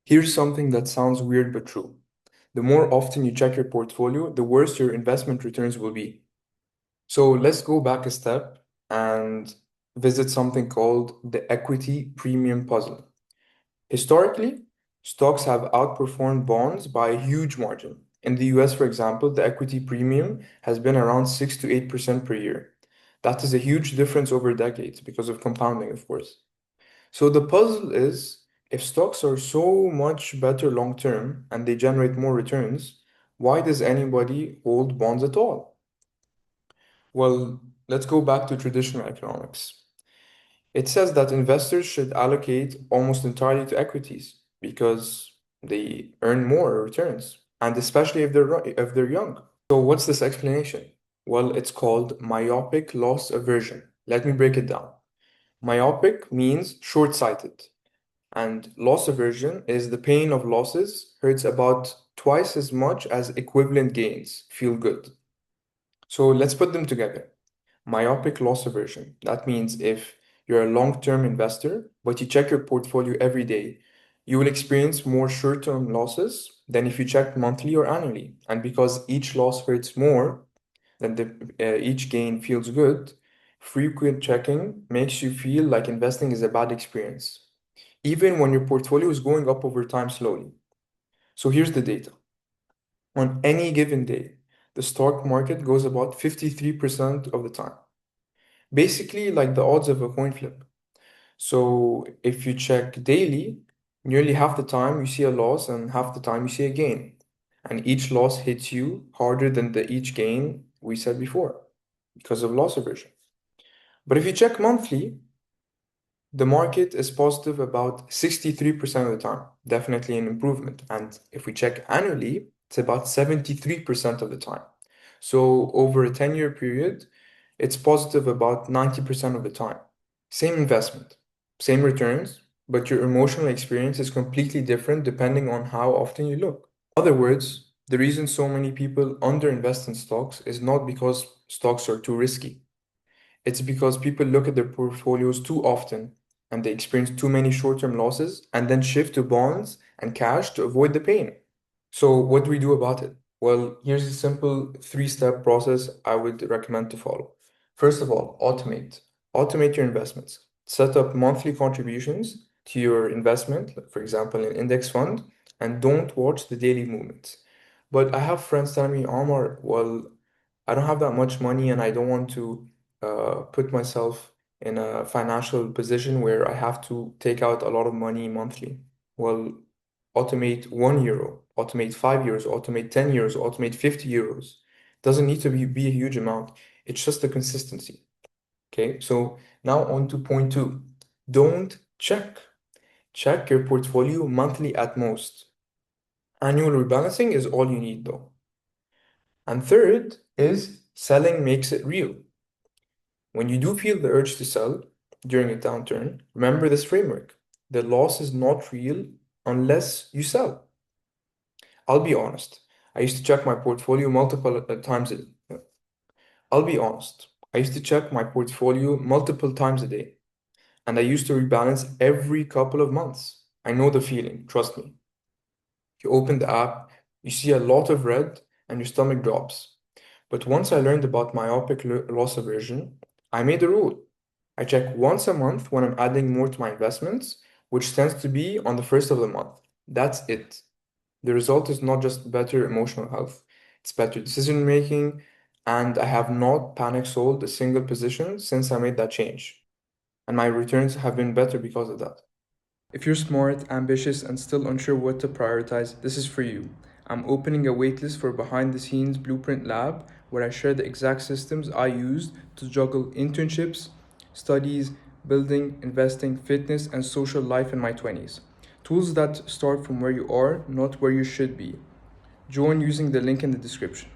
Here's something that sounds weird but true. The more often you check your portfolio, the worse your investment returns will be. So let's go back a step and visit something called the equity premium puzzle. Historically, stocks have outperformed bonds by a huge margin. In the US, for example, the equity premium has been around 6 to 8% per year. That is a huge difference over decades because of compounding, of course. So the puzzle is, if stocks are so much better long term and they generate more returns, why does anybody hold bonds at all? Well, let's go back to traditional economics. It says that investors should allocate almost entirely to equities because they earn more returns, and especially if they're young. So what's this explanation? Well, it's called myopic loss aversion. Let me break it down. Myopic means short-sighted, and loss aversion is the pain of losses hurts about twice as much as equivalent gains feel good. So let's put them together. Myopic loss aversion. That means if you're a long-term investor, but you check your portfolio every day, you will experience more short-term losses than if you checked monthly or annually. And because each loss hurts more than each gain feels good, frequent checking makes you feel like investing is a bad experience, even when your portfolio is going up over time slowly. So here's the data. On any given day, the stock market goes about 53% of the time. Basically, like the odds of a coin flip. So if you check daily, nearly half the time you see a loss and half the time you see a gain. And each loss hits you harder than the each gain we said before because of loss aversion. But if you check monthly, the market is positive about 63% of the time, definitely an improvement. And if we check annually, it's about 73% of the time. So over a 10-year period, it's positive about 90% of the time. Same investment, same returns, but your emotional experience is completely different depending on how often you look. In other words, the reason so many people underinvest in stocks is not because stocks are too risky. It's because people look at their portfolios too often and they experience too many short-term losses and then shift to bonds and cash to avoid the pain. So what do we do about it? Well, here's a simple three-step process I would recommend to follow. First of all, automate. Automate your investments. Set up monthly contributions to your investment, like for example, an index fund, and don't watch the daily movements. But I have friends telling me, Omar, well, I don't have that much money and I don't want to put myself in a financial position where I have to take out a lot of money monthly. Well, automate €1, automate 5 euros, automate 10 euros, automate 50 euros. Doesn't need to be a huge amount. It's just the consistency. Okay, so now on to point two. Don't check. Check your portfolio monthly at most. Annual rebalancing is all you need though. And third is selling makes it real. When you do feel the urge to sell during a downturn, remember this framework. The loss is not real unless you sell. I'll be honest. I used to check my portfolio multiple times a day. I'll be honest. I used to check my portfolio multiple times a day, and I used to rebalance every couple of months. I know the feeling, trust me. You open the app, you see a lot of red, and your stomach drops. But once I learned about myopic loss aversion, I made a rule. I check once a month when I'm adding more to my investments, which tends to be on the first of the month. That's it. The result is not just better emotional health, it's better decision making, and I have not panic sold a single position since I made that change. And my returns have been better because of that. If you're smart, ambitious, and still unsure what to prioritize, this is for you. I'm opening a waitlist for Behind the Scenes Blueprint Lab, where I share the exact systems I used to juggle internships, studies, building, investing, fitness, and social life in my 20s. Tools that start from where you are, not where you should be. Join using the link in the description.